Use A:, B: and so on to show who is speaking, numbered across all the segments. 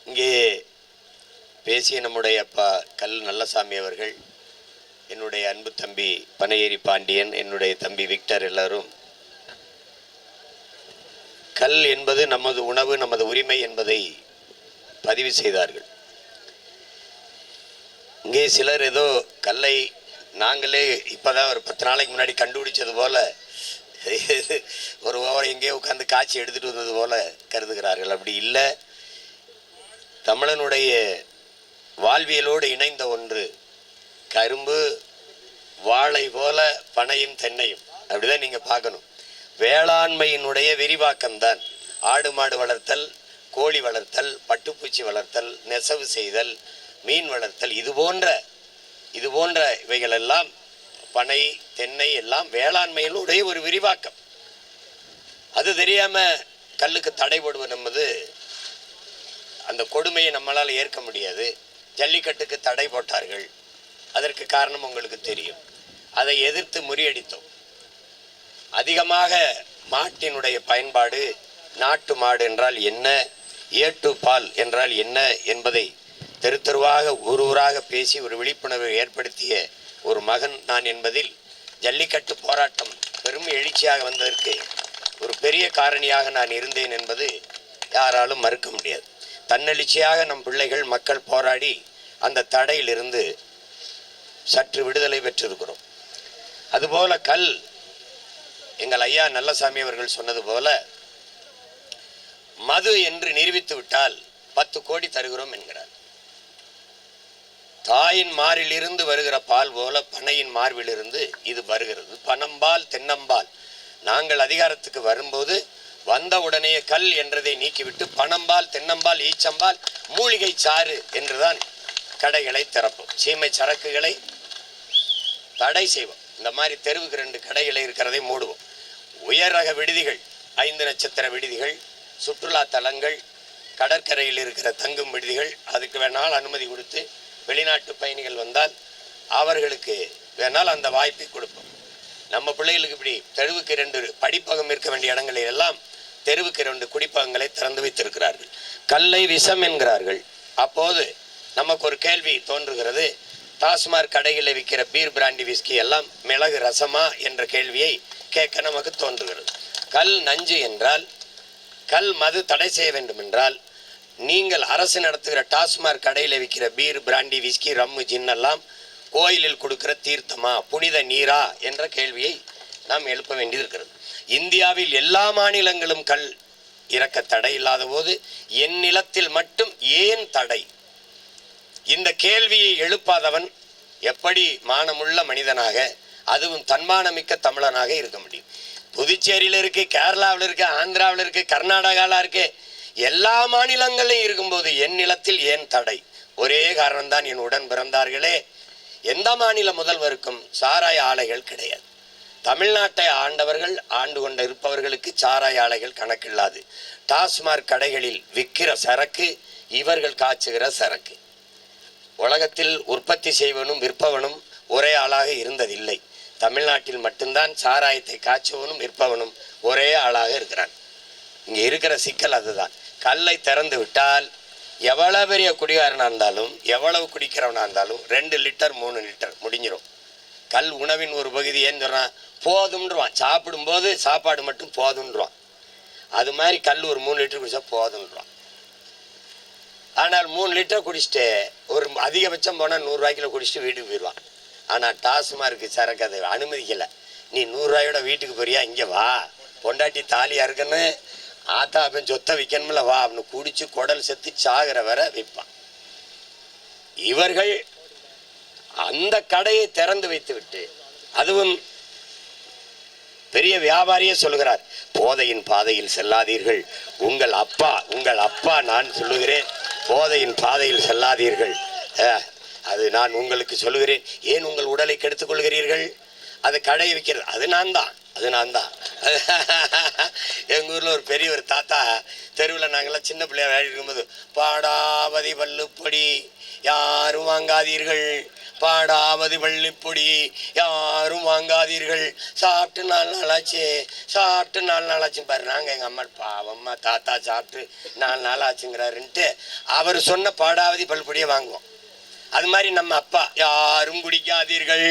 A: இங்கே பேசிய நம்முடைய அப்பா கல் நல்லசாமி அவர்கள், என்னுடைய அன்பு தம்பி பனையேரி பாண்டியன், என்னுடைய தம்பி விக்டர், எல்லாரும் கல் என்பது நமது உணவு, நமது உரிமை என்பதை பதிவு செய்தார்கள். இங்கே சிலர் ஏதோ கல்லை நாங்களே இப்போதான் ஒரு 10 நாளைக்கு முன்னாடி கண்டுபிடிச்சது போல ஒரு ஓவரம் எங்கேயோ உட்காந்து காய்ச்சி எடுத்துட்டு வந்தது போல கருதுகிறார்கள். அப்படி இல்லை. தமிழனுடைய வாழ்வியலோடு இணைந்த ஒன்று கரும்பு, வாழை போல பனையும் தென்னையும். அப்படிதான் நீங்க பார்க்கணும். வேளாண்மையினுடைய விரிவாக்கம்தான் ஆடு மாடு வளர்த்தல், கோழி வளர்த்தல், பட்டுப்பூச்சி வளர்த்தல், நெசவு செய்தல், மீன் வளர்த்தல், இது போன்ற இவைகள் எல்லாம் பனை தென்னை எல்லாம் வேளாண்மையினுடைய ஒரு விரிவாக்கம். அது தெரியாம கல்லுக்கு தடை போடுவது என்பது அந்த கொடுமையை நம்மளால் ஏற்க முடியாது. ஜல்லிக்கட்டுக்கு தடை போட்டார்கள். அதற்கு காரணம் உங்களுக்கு தெரியும். அதை எதிர்த்து முறியடித்தோம். அதிகமாக மாட்டினுடைய பயன்பாடு, நாட்டு மாடு என்றால் என்ன, ஏட்டு பால் என்றால் என்ன என்பதை தெரு தெருவாக ஊராக பேசி ஒரு விழிப்புணர்வை ஏற்படுத்திய ஒரு மகன் நான் என்பதில் ஜல்லிக்கட்டு போராட்டம் பெரும் எழுச்சியாக வந்ததற்கு ஒரு பெரிய காரணியாக நான் இருந்தேன் என்பது யாராலும் மறுக்க முடியாது. தன்னெழுச்சியாக நம் பிள்ளைகள் மக்கள் போராடி அந்த தடையிலிருந்து சற்று விடுதலை பெற்றிருக்கிறோம். அதுபோல கல், எங்கள் ஐயா நல்லசாமி அவர்கள் சொன்னது போல, மது என்று நிரூபித்து விட்டால் 10 கோடி தருகிறோம் என்கிறார். தாயின் மார்பிலிருந்து வருகிற பால் போல பனையின் மார்பிலிருந்து இது வருகிறது. பனம்பால் தென்னம்பால். நாங்கள் அதிகாரத்துக்கு வரும்போது வந்த உடனே கல் என்றதை நீக்கிவிட்டு பனம்பால், தென்னம்பால், ஈச்சம்பால், மூலிகை சாறு என்றுதான் கடைகளை திறப்போம். சீமை சரக்குகளை தடை செய்வோம். இந்த மாதிரி தெருவுக்கு 2 கடைகளை இருக்கிறதை மூடுவோம். உயர் ரக விடுதிகள், 5 நட்சத்திர விடுதிகள், சுற்றுலா தலங்கள், கடற்கரையில் இருக்கிற தங்கும் விடுதிகள், அதுக்கு வேணால் அனுமதி கொடுத்து வெளிநாட்டு பயணிகள் வந்தால் அவர்களுக்கு வேணால் அந்த வாய்ப்பை கொடுப்போம். நம்ம பிள்ளைகளுக்கு இப்படி தெருவுக்கு 2 படிப்பகம் இருக்க வேண்டிய இடங்களில் எல்லாம் தெருவுக்கு 2 குடிப்பகங்களை திறந்து வைத்திருக்கிறார்கள். கல்லை விஷம் என்கிறார்கள். அப்போது நமக்கு ஒரு கேள்வி தோன்றுகிறது. டாஸ்மாக் கடைகளில் விற்கிற பீர், பிராண்டி, விஸ்கி எல்லாம் மிளகு ரசமா என்ற கேள்வியை கேட்க நமக்கு தோன்றுகிறது. கல் நஞ்சு என்றால், கல் மது தடை செய்ய வேண்டும் என்றால், நீங்கள் அரசு நடத்துகிற டாஸ்மாக் கடையில் விற்கிற பீர், பிராண்டி, விஸ்கி, ரம்மு, ஜின்னெல்லாம் கோயிலில் கொடுக்கிற தீர்த்தமா, புனித நீரா என்ற கேள்வியை நாம் எழுப்ப வேண்டியிருக்கிறது. இந்தியாவில் எல்லா மாநிலங்களும் கல் இறக்க தடை இல்லாத போது என் நிலத்தில் மட்டும் ஏன் தடை? இந்த கேள்வியை எழுப்பாதவன் எப்படி மானமுள்ள மனிதனாக, அதுவும் தன்மானமிக்க தமிழனாக இருக்க முடியும்? புதுச்சேரியில் இருக்கு, கேரளாவில் இருக்கு, ஆந்திராவில் இருக்கு, கர்நாடகாவில் இருக்கு, எல்லா மாநிலங்களையும் இருக்கும்போது என் நிலத்தில் ஏன் தடை? ஒரே காரணம்தான், என் உடன் பிறந்தார்களே. எந்த மாநில முதல்வருக்கும் சாராய ஆலைகள் கிடையாது. தமிழ்நாட்டை ஆண்டவர்கள், ஆண்டு கொண்டு இருப்பவர்களுக்கு சாராய ஆலைகள் கணக்கில்லாது. டாஸ்மாக் கடைகளில் விற்கிற சரக்கு இவர்கள் காய்ச்சுகிற சரக்கு. உலகத்தில் உற்பத்தி செய்வனும் விற்பவனும் ஒரே ஆளாக இருந்ததில்லை. தமிழ்நாட்டில் மட்டும்தான் சாராயத்தை காய்ச்சுவனும் விற்பவனும் ஒரே ஆளாக இருக்கிறான். இங்கே இருக்கிற சிக்கல் அதுதான். கல்லை திறந்து விட்டால் எவ்வளவு பெரிய குடிகாரனாக இருந்தாலும், எவ்வளவு குடிக்கிறவனாக இருந்தாலும் 2 லிட்டர் 3 லிட்டர் முடிஞ்சிடும். கல் உணவின் ஒரு பகுதி. ஏன்னு சொல்கிறான்? போதும்ன்றான். சாப்பிடும்போது சாப்பாடு மட்டும் போதுன்றான். அது மாதிரி கல் ஒரு 3 லிட்டர் குடிச்சா போதுன்றான். ஆனால் 3 லிட்டர் குடிச்சிட்டு ஒரு அதிகபட்சம் போனால் 100 ரூபாய்க்குள்ள குடிச்சிட்டு வீட்டுக்கு போயிடுவான். ஆனால் டாஸ்மார்க்கு சரக்கு அதை அனுமதிக்கலை. நீ 100 ரூபாயோட வீட்டுக்கு போறியா? இங்கே வா, பொண்டாட்டி தாலியாக இருக்குன்னு ஆத்தா அப்பன் சொத்தை விற்கணும்ல, வா அப்படின்னு குடிச்சு குடல் செத்து சாகிற வரை விற்பான். இவர்கள் அந்த கடையை திறந்து வைத்து விட்டு, அதுவும் பெரிய வியாபாரியே சொல்லுகிறார், போதையின் பாதையில் செல்லாதீர்கள். உங்கள் அப்பா நான் சொல்லுகிறேன், போதையின் பாதையில் செல்லாதீர்கள். அது நான் உங்களுக்கு சொல்லுகிறேன். ஏன் உங்கள் உடலை கெடுத்துக் கொள்கிறீர்கள்? அது கடையை விற்கிறது. அது நான் தான். எங்கள் ஊரில் ஒரு பெரிய ஒரு தாத்தா தெருவில் நாங்கள்லாம் சின்ன பிள்ளையா விளையாடி இருக்கும்போது, பாடாவதி பல்லுப்படி யாரும் வாங்காதீர்கள், பாடாவது பள்ளிப்பொடி யாரும் வாங்காதீர்கள், சாப்பிட்டு 4 நாளாச்சு, சாப்பிட்டு 4 நாளாச்சு பாரு. நாங்கள் எங்கள் அம்மா பாவம்மா தாத்தா சாப்பிட்டு 4 நாள் ஆச்சுங்கிறாருன்ட்டு அவர் சொன்ன பாடாவதி பள்ளிப்பொடியை வாங்குவோம். அது மாதிரி நம்ம அப்பா யாரும் குடிக்காதீர்கள்,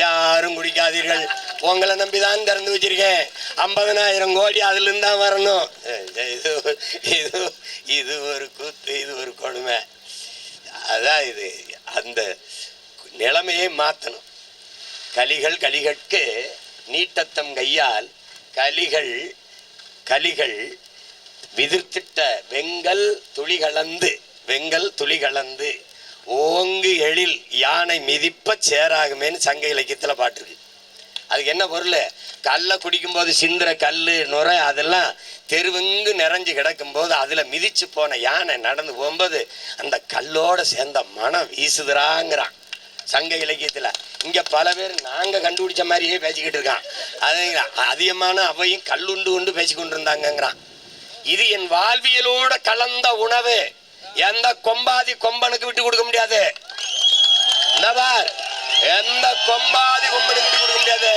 A: யாரும் குடிக்காதீர்கள், உங்களை நம்பிதான் திறந்து வச்சிருக்கேன், 50,000 கோடி அதுல இருந்து தான் வரணும். இது ஒரு கூத்து, இது ஒரு கொடுமை. அதான் இது அந்த நிலைமையை மாற்றணும். கலிகட்கு நீட்டத்தம் கையால் கலிகள் விதிர்த்திட்ட வெங்கல் துளி கலந்து ஓங்கு எழில் யானை மிதிப்ப சேராகுமேன்னு சங்க இலக்கியத்தில் பாட்டுருக்கு. அதுக்கு என்ன பொருள்? கல்லை குடிக்கும்போது சிந்துற கல் நுரை அதெல்லாம் தெருவெங்கு நிறைஞ்சு கிடக்கும்போது அதில் மிதிச்சு போன யானை நடந்து போகும்போது அந்த கல்லோட சேர்ந்த மனம் வீசுதுறாங்கிறான் சங்க இலக்கியத்தில். இங்கே பல பேர் நாங்கள் கண்டுபிடிச்ச மாதிரியே பேசிக்கிட்டு இருக்கான். அது அதிகமான அவையும் கல்லுண்டு கொண்டு பேசி கொண்டு இருந்தாங்கிறான். இது என் வாழ்வியலோட கலந்த உணவு. எந்த கொம்பாதி கொம்பனுக்கு விட்டு கொடுக்க முடியாது. எந்த கொம்பாதி கொம்பனுக்கு விட்டு கொடுக்க முடியாது.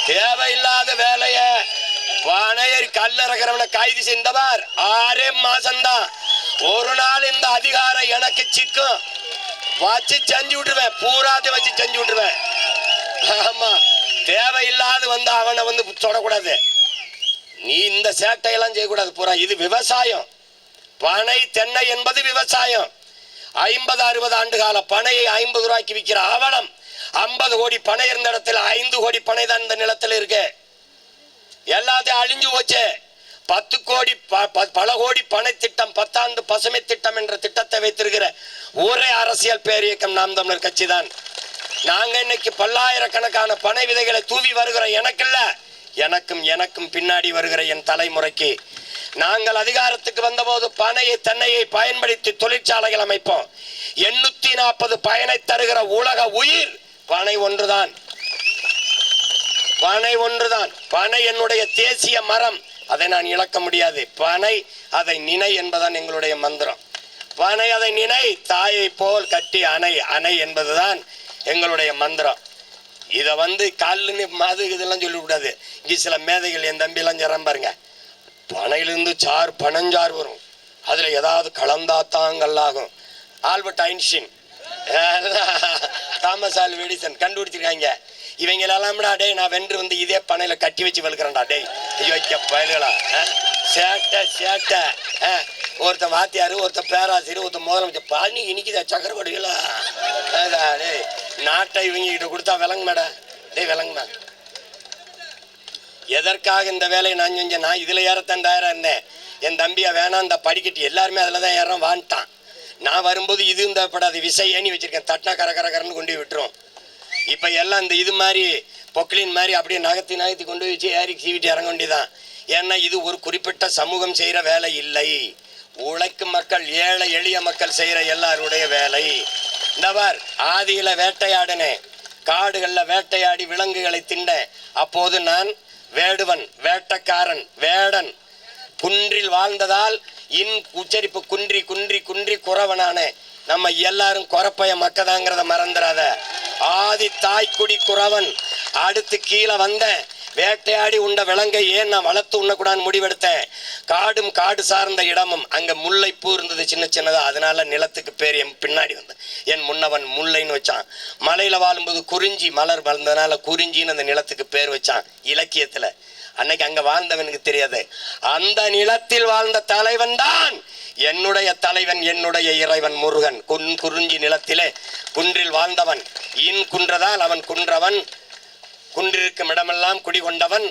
A: தேவையில்லாத வேலைய பனையர் கல்லறக்கிறவனை கைது செய்தவர் 6 மாசம்தான். ஒரு நாள் இந்த அதிகாரம் எனக்கு சிக்கும் வச்சு செஞ்சு விட்டுருவேன், பூராத்தை வச்சு செஞ்சு விட்டுருவேன். ஆமா, தேவையில்லாத வந்து அவனை வந்து தொடக்கூடாது. நீ இந்த சேட்டையெல்லாம் செய்யக்கூடாது. பூரா இது விவசாயம். பனை தென்னை என்பது விவசாயம். 50-60 ஆண்டு கால பனையை 50 ரூபாய்க்கு விற்கிற அவலம். 50 கோடி பனை இருந்த இடத்துல 5 கோடி பனை தான் இந்த நிலத்தில் இருக்கு. எல்லாத்தையும் அழிஞ்சு போச்சு. 10 கோடி பல கோடி பனை திட்டம், 10 ஆண்டு பசுமை திட்டம் என்ற திட்டத்தை வைத்திருக்கிற ஒரே அரசியல் பேரியக்கம் நாம் தமிழர் கட்சி தான். நாங்க இன்னைக்கு பல்லாயிரக்கணக்கான பனை விதைகளை தூவி வருகிற எனக்கு இல்ல, எனக்கும் பின்னாடி வருகிற என் தலைமுறைக்கு. நாங்கள் அதிகாரத்துக்கு வந்தபோது பனையை தென்னையை பயன்படுத்தி தொழிற்சாலைகள் அமைப்போம். 840 பயனை தருகிற உலக உயிர் பனை ஒன்றுதான். பனை என்னுடைய தேசிய மரம். அதை நான் இழக்க முடியாது. பனை அதை நினை என்பதுதான் எங்களுடைய மந்திரம். பனை அதை நினை, தாயை போல் கட்டி அணை என்பதுதான் எங்களுடைய மந்திரம். இதை வந்து கல்லுன்னு மது இதெல்லாம் சொல்லிவிடாது. இங்கே சில மேதைகள் என் தம்பியெல்லாம் ஜரம் பாருங்க, பனையிலிருந்து பனஞ்சாறு வரும், அதில் ஏதாவது கலந்தாத்தாங்கல்லாகும். Albert Einstein, Thomas Alva Edison கண்டுபிடிச்சிருக்காங்க. இவங்களெல்லாம்டா டே நான் வென்று வந்து இதே பனையில கட்டி வச்சு வளர்க்குறேன்டா டே வைக்க பயல்களா சேட்டை. ஒருத்தன் வாத்தியாரு, ஒருத்தன் பேராசிரியர், ஒருத்தன் முதலமைச்சர். பழனி இனிக்குதா சக்கரவடிகளா டே நாட்டை இவங்க கிட்ட கொடுத்தா விளங்குமாடா டே விளங்குமா. எதற்காக இந்த வேலையை நான் செஞ்சேன்? நான் இதில் ஏறத்தான் தயாராக இருந்தேன். என் தம்பியை வேணாம் இந்த படிக்கட்டு எல்லாருமே அதில் தான் ஏறோம் வான்ட்டான். நான் வரும்போது இது இந்த படாது விசை ஏணி வச்சிருக்கேன், தட்டினா கரன்னு கொண்டு போய் விட்டுரும். இப்போ எல்லாம் இந்த இது மாதிரி பொக்லின் மாதிரி அப்படியே நகர்த்தி கொண்டு போய் வச்சு ஏறி சீவிட்டு இறங்க வேண்டியதான். ஏன்னா இது ஒரு குறிப்பிட்ட சமூகம் செய்கிற வேலை இல்லை. உழைக்கும் மக்கள், ஏழை எளிய மக்கள் செய்கிற எல்லாருடைய வேலை. இந்தவர் ஆதியில வேட்டையாடினேன், காடுகளில் வேட்டையாடி விலங்குகளை திண்டேன். அப்போது நான் வேடுவன், வேட்டக்காரன், வேடன். குன்றில் வாழ்ந்ததால் உச்சரிப்பு குன்றி குன்றி குன்றி குறவனான நம்ம எல்லாரும் குறப்பைய மக்கதாங்கிறத மறந்துடாத. ஆதி தாய்க்குடி குறவன். அடுத்து கீழே வந்த வேட்டையாடி உண்ட விலங்கை ஏன் நான் வளர்த்து உண்ணக்கூடாதுன்னு முடிவெடுத்தேன். காடு சார்ந்த இடமும் அங்க முல்லைப்பூ இருந்தது சின்னதா, அதனால நிலத்துக்கு பேர் என் பின்னாடி வந்து என் முன்னவன் முல்லைன்னு வச்சான். மலையில வாழும்போது குறிஞ்சி மலர் வளர்ந்ததுனால குறிஞ்சின்னு அந்த நிலத்துக்கு பேர் வச்சான் இலக்கியத்துல. அன்னைக்கு அங்க வாழ்ந்தவனுக்கு தெரியாது. அந்த நிலத்தில் வாழ்ந்த தலைவன் தான் என்னுடைய தலைவன், என்னுடைய இறைவன் முருகன். குறிஞ்சி நிலத்திலே குன்றில் வாழ்ந்தவன். குன்றதால் அவன் குன்றவன். குன்றிருக்கும் இடமெல்லாம் குடிகொண்டவன்.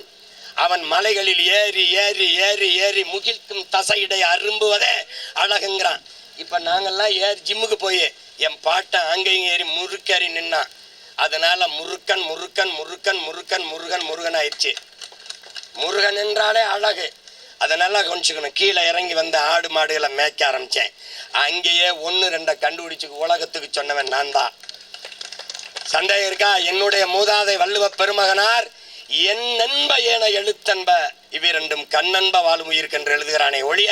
A: அவன் மலைகளில் ஏறி ஏறி ஏறி ஏறி முகிழ்க்கும் தசையிடை அரும்புவதே அழகுங்கிறான். இப்ப நாங்கெல்லாம் ஜிம்முக்கு போய் என் பாட்டன் அங்கேயும் ஏறி முறுக்கேறி நின்னான். அதனால முருக்கன் முருக்கன் முருக்கன் முருக்கன் முருகன் முருகன் ஆயிடுச்சு. முருகன் என்றாலே அழகு. அதனால கொஞ்சம் கீழே இறங்கி வந்த ஆடு மாடுகளை மேய்க்க ஆரம்பிச்சேன். அங்கேயே 1-2 கண்டுபிடிச்சு உலகத்துக்கு சொன்னவன் நான் தான். சந்தேகம் இருக்கா? என்னுடைய மூதாதை வள்ளுவ பெருமகனார் என் நண்ப ஏன எழுத்தன்ப இவ்விரண்டும் கண்ணன்ப வாழும் உயிருக்கு என்று எழுதுகிறானே ஒழிய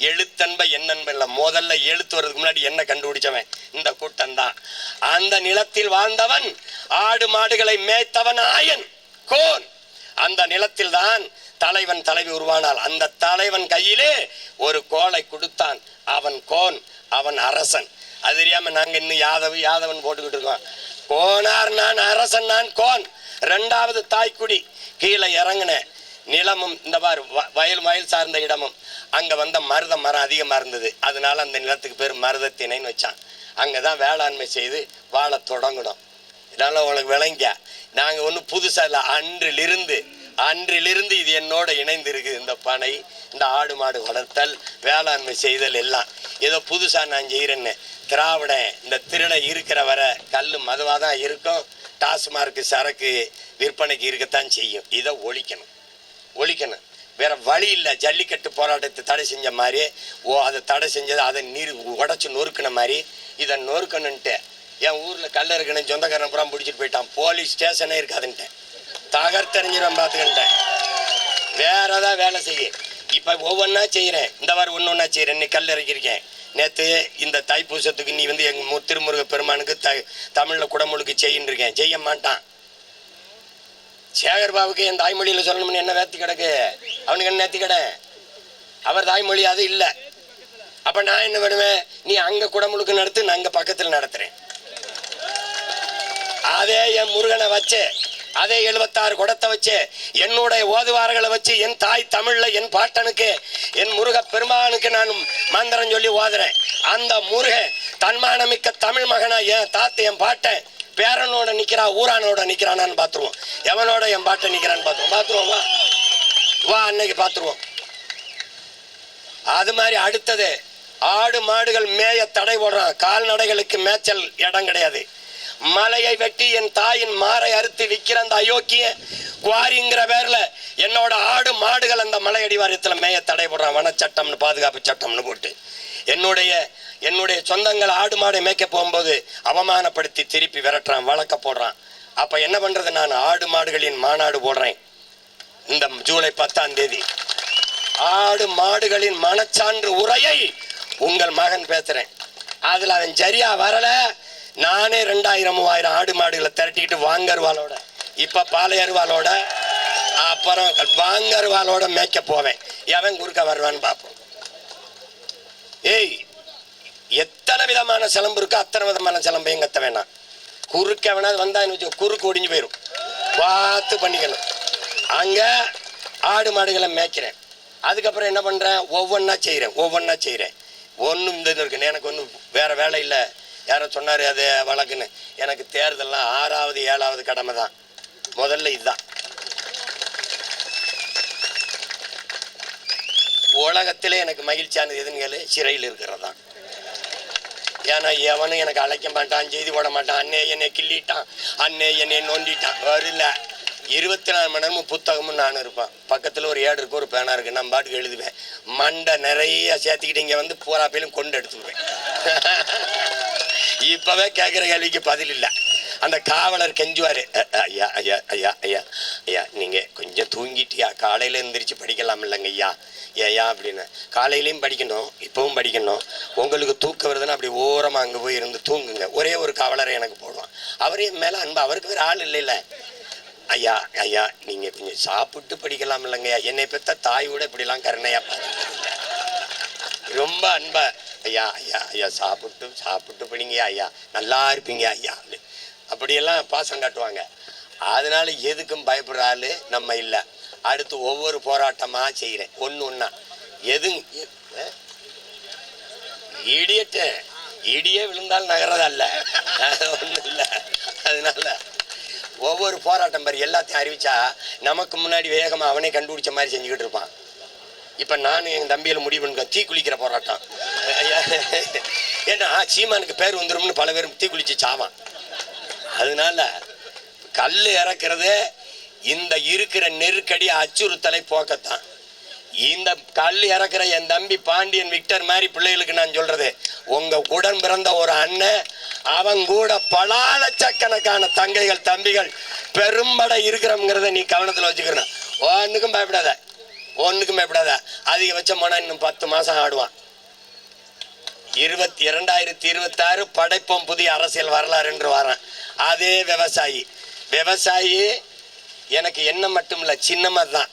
A: எழுத்தன்ப எண்ணன்ப இல்லை. முதல்ல எழுத்து வர்றதுக்கு முன்னாடி என்ன கண்டுபிடிச்சவன் இந்த கூட்டம் தான். அந்த நிலத்தில் வாழ்ந்தவன், ஆடு மாடுகளை மேய்த்தவன் ஆயன் கோன். அந்த நிலத்தில் தான் தலைவன் தலைவி உருவானால். அந்த தலைவன் கையிலே ஒரு கோலை கொடுத்தான். அவன் கோன், அவன் அரசன். அது தெரியாம நாங்க இன்னும் யாதவன் போட்டுக்கிட்டு இருக்கோம். கோனார் நான், அரசன் நான், கோன். ரெண்டாவது தாய்க்குடி. கீழே இறங்கின நிலமும் இந்த பாரு வயல் சார்ந்த இடமும். அங்க வந்த மருத மரம் அதிகமா இருந்தது. அதனால அந்த நிலத்துக்கு பேர் மருதத்திணைன்னு வச்சான். அங்கதான் வேளாண்மை செய்து வாழ தொடங்கணும். இதனால உங்களுக்கு விளங்க, நாங்க ஒன்றும் புதுசா இல்லை. அன்றிலிருந்து இது என்னோட இணைந்து இருக்குது. இந்த பனை, இந்த ஆடு மாடு வளர்த்தல், வேளாண்மை செய்தல் எல்லாம் ஏதோ புதுசா நான் செய்யறேன்னு. திராவிடன் இந்த திருடை இருக்கிற வர கல் மதுவாக தான் இருக்கும். டாஸ்மார்க்கு சரக்கு விற்பனைக்கு இருக்கத்தான் செய்யும். இதை ஒழிக்கணும். வேற வழி இல்லை. ஜல்லிக்கட்டு போராட்டத்தை தடை செஞ்ச மாதிரி, அதை தடை செஞ்சது அதை நீர் உடச்சி நொறுக்கின மாதிரி இதை நொறுக்கணுன்ட்டு என் ஊரில் கல் இருக்குன்னு சொந்தக்காரன் புறம் பிடிச்சிட்டு போயிட்டான். போலீஸ் ஸ்டேஷனே இருக்காதுன்ட்டேன். தகர்த்தறிஞ்சிடும் பார்த்துக்கிட்டேன். வேற ஏதாவது வேலை செய்ய. இப்போ ஒவ்வொன்றா செய்கிறேன். இந்த வாரம் ஒன்று செய்கிறேன். இன்னைக்கு கல் இறக்கியிருக்கேன். நேற்று இந்த தைப்பூசத்துக்கு நீ வந்து எங்கள் திருமுருக பெருமானுக்கு தமிழில் குடமுழுக்கு செய்யின்னு செய்ய மாட்டான். சேகர் பாபுக்கு என் தாய்மொழியில் சொல்லணும்னு என்ன வேத்தி கிடக்கு? அவனுக்கு என்ன நேர்த்தி கடை? அவர் தாய்மொழி அது இல்லை. அப்போ நான் என்ன பண்ணுவேன்? நீ அங்கே குடமுழுக்கு நடத்து, நான் அங்கே பக்கத்தில் நடத்துகிறேன். அதே என் முருகனை வச்சு, அதே 76 குடத்தை வச்சு, என்னுடைய ஓதுவார்களை வச்சு, என் தாய் தமிழ்ல என் பாட்டனுக்கு, என் முருக பெருமானுக்கு நான் மந்திரம் சொல்லி ஓதுறேன். அந்த முருகன் தன்மானமிக்க தமிழ் மகனா என் தாத்து என் பாட்டன் பேரனோட நிக்கிறா, ஊரானோட நிக்கிறானான்னு பாத்துருவோம். எவனோட என் பாட்டை நிக்கிறான்னு பாத்துருவோம். வா அன்னைக்கு பாத்துருவோம். அது மாதிரி அடுத்தது, ஆடு மாடுகள் மேய தடை போடுறான். கால்நடைகளுக்கு மேய்ச்சல் இடம் கிடையாது. மலையை வெட்டி என் தாயின் மாறை அறுத்து விற்கிற அந்த அயோக்கிய குவாரிங்கிற பேர்ல என்னோட ஆடு மாடுகள் அந்த மலை அடிவாரத்துல மேய தடை போடுறான். வனச்சட்டம்னு, பாதுகாப்பு சட்டம்னு போட்டு என்னுடைய சொந்தங்கள் ஆடு மாடை மேய்க்க போகும்போது அவமானப்படுத்தி திருப்பி விரட்டுறான், வழக்க போடுறான். அப்ப என்ன பண்றது? நான் ஆடு மாடுகளின் மாநாடு போடுறேன் இந்த ஜூலை 10ஆம் தேதி. ஆடு மாடுகளின் மனச்சான்று உரையை உங்கள் மகன் பேசுறேன். அதுல அவன் சரியா வரல, நானே 2000-3000 ஆடு மாடுகளை திரட்டிக்கிட்டு வாங்கருவாளோட, இப்ப பாலையருவாளோட, அப்புறம் வாங்கருவாளோட மேய்க்க போவேன். எவன் குறுக்க வருவான்னு பார்ப்போம். ஏய், எத்தனை விதமான சிலம்பு இருக்கோ அத்தனை விதமான சிலம்பையும் கத்த வேணாம். குறுக்க வேணா வந்தான்னு வச்சு குறுக்கு ஒடிஞ்சு போயிடும். பார்த்து பண்ணிக்கணும். அங்க ஆடு மாடுகளை மேய்க்கிறேன். அதுக்கப்புறம் என்ன பண்றேன்? ஒவ்வொன்னா செய்யறேன். ஒன்றும் இந்த இது இருக்கு. எனக்கு ஒன்றும் வேற வேலை இல்லை. யாரோ சொன்னாரு அது வழக்குன்னு. எனக்கு தேர்தல்லாம் 6வது 7வது கடமை தான். முதல்ல இதுதான். உலகத்திலே எனக்கு மகிழ்ச்சியானது எதுன்னு கேளு, சிறையில் இருக்கிறது தான். ஏன்னா எவனும் எனக்கு அழைக்க மாட்டான், செய்தி போட மாட்டான். அண்ணே என்னை கிள்ளிட்டான், அண்ணே என்னை நோண்டிட்டான். வரல. 24 மணி நேரமும் புத்தகமும் நானும் இருப்பேன். பக்கத்தில் ஒரு ஏடு இருக்கு, ஒரு பேனா இருக்கு. நான் பாட்டுக்கு எழுதுவேன். மண்டை நிறைய சேர்த்துக்கிட்டு இங்கே வந்து போராப்பையிலும் கொண்டு எடுத்துடுவேன். இப்பவே கேட்குற கேள்விக்கு பதில் இல்லை. அந்த காவலர் கெஞ்சுவாரு, ஐயா ஐயா ஐயா ஐயா ஐயா நீங்க கொஞ்சம் தூங்கிட்டியா, காலையில எந்திரிச்சு படிக்கலாம் இல்லைங்க ஐயா, ஏயா அப்படின்னு. காலையிலையும் படிக்கணும், இப்பவும் படிக்கணும். உங்களுக்கு தூக்கம் வருதுன்னா அப்படி ஓரமாக அங்கே போய் இருந்து தூங்குங்க. ஒரே ஒரு காவலரை எனக்கு போடுவான். அவரே மேலே அன்பு, அவருக்கு வேறு ஆள் இல்லைல்ல. ஐயா ஐயா நீங்கள் கொஞ்சம் சாப்பிட்டு படிக்கலாம் இல்லைங்கய்யா, என்னை பெற்ற தாயோட இப்படிலாம் கருணையா ரொம்ப அன்பா. ஐயா ஐயா ஐயா சாப்பிட்டு படிங்கய்யா, ஐயா நல்லா இருப்பீங்க ஐயா அப்படியெல்லாம் பாசம் காட்டுவாங்க. அதனால எதுக்கும் பயப்படுற ஆள் நம்ம இல்லை. அடுத்து ஒவ்வொரு போராட்டமாக செய்கிறேன், ஒன்றா. இடியே விழுந்தாலும் நகரதல்ல, ஒன்றும் இல்லை. அதனால ஒவ்வொரு போராட்டம் பாரு, எல்லாத்தையும் அறிவிச்சா நமக்கு முன்னாடி வேகமாக அவனே கண்டுபிடிச்ச மாதிரி செஞ்சுக்கிட்டு இருப்பான். இப்போ நானும் எங்கள் தம்பியில் முடிவு பண்ணுங்க, தீ குளிக்கிற போராட்டம். ஏன்னா சீமானுக்கு பேர் வந்துடும்னு பல பேரும் தீ குளிச்சு சாவான். அதனால கல் இறக்குறது இந்த இருக்கிற நெருக்கடி அச்சுறுத்தலை போக்கத்தான். இந்த கல் இறக்குற என் தம்பி பாண்டியன் விக்டர் மாதிரி பிள்ளைகளுக்கு நான் சொல்றது, உங்க உடன் பிறந்த ஒரு அண்ணன், அவன் கூட பல லட்சக்கணக்கான தங்கைகள் தம்பிகள் பெரும்படை இருக்கிறவங்கிறத நீ கவனத்தில் வச்சுக்கணும். ஒன்றுக்கும் பயப்படாத. ஒன்றுக்கும் பயப்படாத. அதிகபட்சம் போனால் இன்னும் 10 மாதம் ஆடுவான். 2026 படைப்போம் புதிய அரசியல் வரலாறு என்று வரான். அதே விவசாயி எனக்கு என்ன மட்டும் இல்லை, சின்னமாக தான்.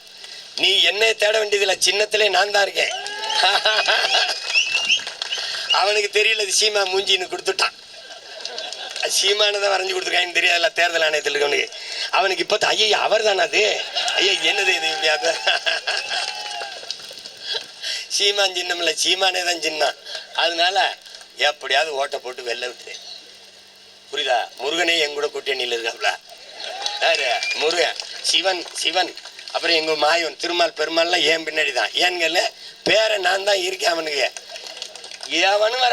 A: நீ என்னை தேட வேண்டியதில்லை, சின்னத்திலே நான் தான் இருக்கேன். அவனுக்கு தெரியல, சீமா மூஞ்சின்னு கொடுத்துட்டான். சீமானதான் வரைஞ்சி கொடுத்துருக்கான்னு தெரியாதுல்ல தேர்தல் ஆணையத்தில் இருக்கவனுக்கு. அவனுக்கு இப்போ ஐயா அவர் தானே அது, ஐயா என்னது இது, சீமான் சின்னம் இல்லை, சீமானே தான் சின்னம். அதனால எப்படியாவது ஓட்டை போட்டு வெளில விட்டுறேன். புரியுதா? முருகனே எங்கூட கூட்டணியில் இருக்காப்ல. யாரு? முருகன், சிவன், அப்புறம் எங்க மாயவன், திருமால், பெருமாள்லாம் ஏன் பின்னாடி தான். ஏன்னு பேரை நான் தான் இருக்கேன். அவனுக்கு எவனும்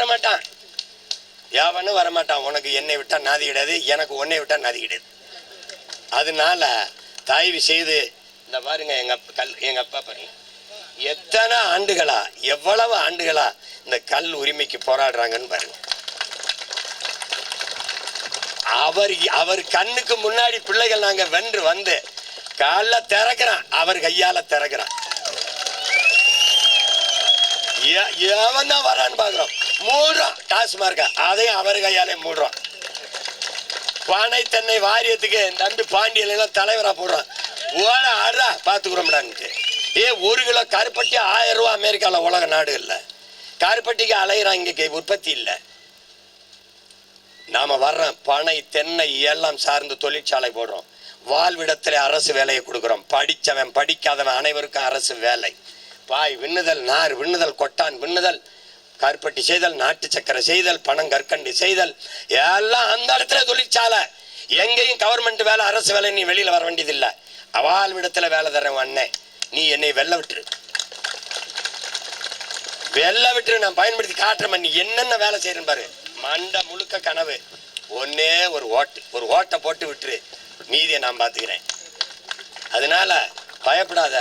A: வரமாட்டான். உனக்கு என்னை விட்டா நாதி கிடையாது, எனக்கு உன்னை விட்டா நாதி கிடையாது. அதனால தயவு செய்து இந்த பாருங்க, எங்க அப்பா பாருங்க, எத்தனை ஆண்டுகளா, எவ்வளவு ஆண்டுகளா இந்த கல் உரிமைக்கு போராடுறாங்கன்னு பாருங்க. அவர் கண்ணுக்கு முன்னாடி பிள்ளைகள் நாங்க வென்று வந்து கால திறக்கிறான், அவர் கையால திறக்கிறான். எவன் தான் வரான்னு பாக்குறோம், மூடுறோம். டாஸ்மார்க்க அதையும் அவர் கையாலே மூடுறோம். பானை தென்னை வாரியத்துக்கு நம்பி பாண்டியல் எல்லாம் தலைவரா போடுறான். ஓட ஆடுறா பாத்துக்கிறோம்டான்ட்டு. 1 கிலோ கருப்பட்டி 1000 ரூபா அமெரிக்காவில் உலக நாடு இல்லை. கருப்பட்டிக்கு அலையிறான், இங்கே உற்பத்தி இல்லை. நாம வர்றோம், பனை தென்னை எல்லாம் சார்ந்து தொழிற்சாலை போடுறோம். வாழ்விடத்தில் அரசு வேலையை கொடுக்குறோம். படித்தவன் படிக்காதவன் அனைவருக்கும் அரசு வேலை. வாய் விண்ணுதல், நார் விண்ணுதல், கொட்டான் விண்ணுதல், கருப்பட்டி செய்தல், நாட்டு சக்கரை செய்தல், பனங்கற்கண்டு செய்தல், எல்லாம் அந்த இடத்துல தொழிற்சாலை. எங்கேயும் கவர்மெண்ட் வேலை, அரசு வேலை. நீ வெளியில வர வேண்டியதில்லை. வாழ்விடத்துல வேலை தரேன் அண்ணே, நீ என்னை வெல்ல விட்டுரு. நான் பயன்படுத்தி காட்டுறேன். நீ என்னென்ன வேலை செய்யறேன்னு பாரு. மண்டை முழுக்க கனவு. ஒன்னே ஒரு ஓட்டை போட்டு விட்டுரு, மீதியை நான் பார்த்துக்கிறேன். அதனால பயப்படாத.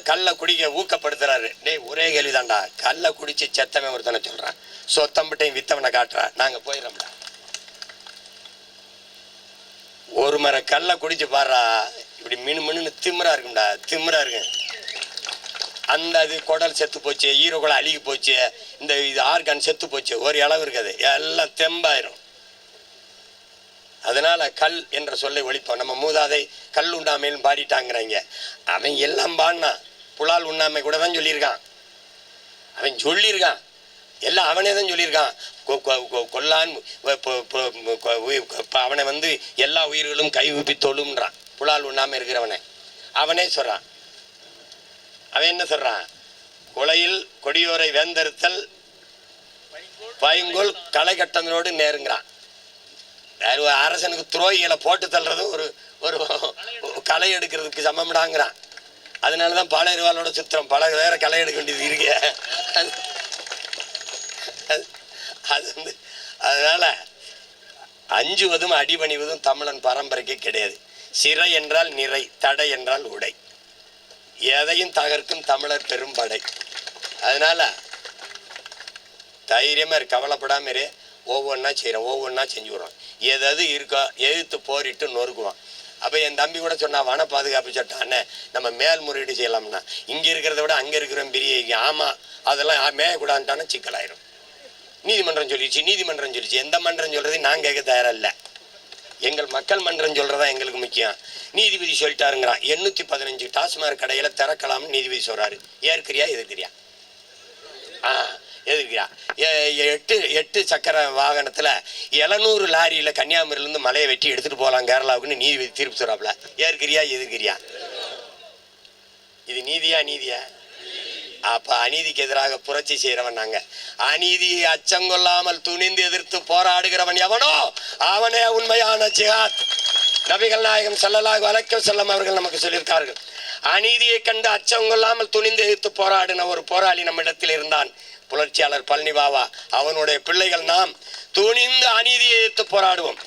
A: கல்லை குடிக்க ஊக்கப்படுத்துறாரு. டேய், ஒரே கேள்விதான்டா, கல்லை குடிச்சு செத்தவன் ஒருத்தனை சொல்றான், சொத்தம்பிட்டையும் வித்தவனை காட்டுறான். நாங்க போயிடறோம்டா. ஒரு மர கல்லை குடிச்சு பாடுறா, இப்படி மின்னு திமிரா இருக்கு. அந்த இது குடல் செத்து போச்சு, ஈரோக்குள்ள அழுகி போச்சு, இந்த இது ஆர்கான் செத்து போச்சு, ஒரு அளவு இருக்காது, எல்லாம் தெம்பாயிரும். அதனால கல் என்ற சொல்லை ஒழிப்போம். நம்ம மூதாதை கல் உண்ணாமைன்னு பாடிட்டாங்கிறாங்க. அவன் எல்லாம் பாடினான். புலால் உண்ணாமை கூட தான் சொல்லியிருக்கான். எல்லாம் அவனே தான் சொல்லியிருக்கான். கொல்லான் அவனை வந்து எல்லா உயிர்களும் கை ஊப்பி தொழும்ன்றான். புலால் உண்ணாமை இருக்கிறவனை அவனே சொல்றான். அவன் என்ன சொல்றான்? கொலையில் கொடியோரை வேந்தறுத்தல், பைங்கோல் களை கட்டங்களோடு நேருங்கிறான். அரசனுக்கு துரோகிகளை போட்டு தள்ளுறது ஒரு களை எடுக்கிறதுக்கு சமம்டாங்கிறான். அதனாலதான் பாளையர்வாளோட சுத்திரம், பல வேற களை எடுக்க வேண்டியது இருக்கு. அது வந்து அதனால அஞ்சுவதும் அடிபணிவதும் தமிழன் பரம்பரைக்கு கிடையாது. சிறை என்றால் நிறை, தடை என்றால் உடை. எதையும் தகர்க்கும் தமிழர் பெரும் படை. அதனால தைரியமா கவலைப்படாம இரு. ஒவ்வொன்றா செய்கிறோம், ஒவ்வொன்றா செஞ்சு விடுறோம். எது இருக்கோ எதிர்த்து போரிட்டு நொறுக்குவோம். அப்போ என் தம்பி கூட சொன்னா, வன பாதுகாப்பு சட்டம் அண்ணே நம்ம மேல்முறையீடு செய்யலாம்னா, இங்கே இருக்கிறத விட அங்கே இருக்கிறோம் பெரிய. ஆமாம், அதெல்லாம் மேயக்கூடாதுட்டானா சிக்கலாயிரும். நீதிமன்றம் சொல்லிச்சு. எந்த மன்றம் சொல்றது நான் கேட்க தயாராக இல்லை. எங்கள் மக்கள் மன்றம் சொல்றதா எங்களுக்கு முக்கியம். நீதிபதி சொல்லிட்டாருங்கிறான். 815 டாஸ்மாக் கடையில திறக்கலாம்னு நீதிபதி சொல்றாரு. ஏற்கிறியா எதிர்க்கிறியா? எதிர்க்கிறியா? 8 சக்கர வாகனத்துல 700 லாரியில கன்னியாகுமரியிலிருந்து மலையை வெட்டி எடுத்துட்டு போகலாம் கேரளாவுக்குன்னு நீதிபதி தீர்ப்பு சொல்றாப்ல. ஏற்கிறியா எதிர்க்கிறியா? இது நீதியா? அப்ப அநீதிக்கு எதிராக புரட்சி செய்யறவன் நாங்க. அநீதியை அச்சங்கொள்ளாமல் துணிந்து எதிர்த்து போராடுகிறவன் எவனோ அவனே உண்மையான ஜிஹாத். நபிகள் நாயகம் ஸல்லல்லாஹு அலைஹி வஸல்லம் அவர்கள் நமக்கு சொல்லியிருக்கார்கள். அநீதியை கண்டு அச்சங்கொள்ளாமல் துணிந்து எதிர்த்து போராடின ஒரு போராளி நம்மிடத்தில் இருந்தான். புரட்சியாளர் பழனி பாபா. அவனுடைய பிள்ளைகள் நாம் துணிந்து அநீதியை எதிர்த்து போராடுவோம்.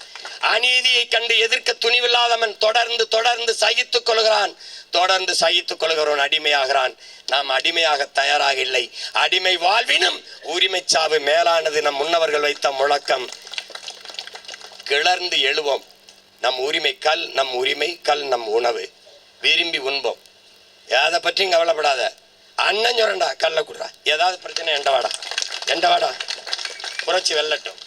A: அநீதியை கண்டு எதிர்க்க துணிவில்லாதவன் தொடர்ந்து சகித்துக் கொள்கிறான். தொடர்ந்து சகித்துக் கொள்கிறவன் அடிமையாகிறான். நாம் அடிமையாக தயாராக இல்லை. அடிமை வாழ்வினும் உரிமை சாவு மேலானது நம் முன்னவர்கள் வைத்த முழக்கம். கிளர்ந்து எழுவோம். நம் உரிமை கல், நம் உரிமை கல், நம் உணவு. விரும்பி உண்போம். அதை பற்றியும் கவலைப்படாத. அண்ணன் சொல்றேன்டா, கல்ல குடுறா, ஏதாவது பிரச்சனை எண்ட வாடா புரட்சி வெல்லட்டும்.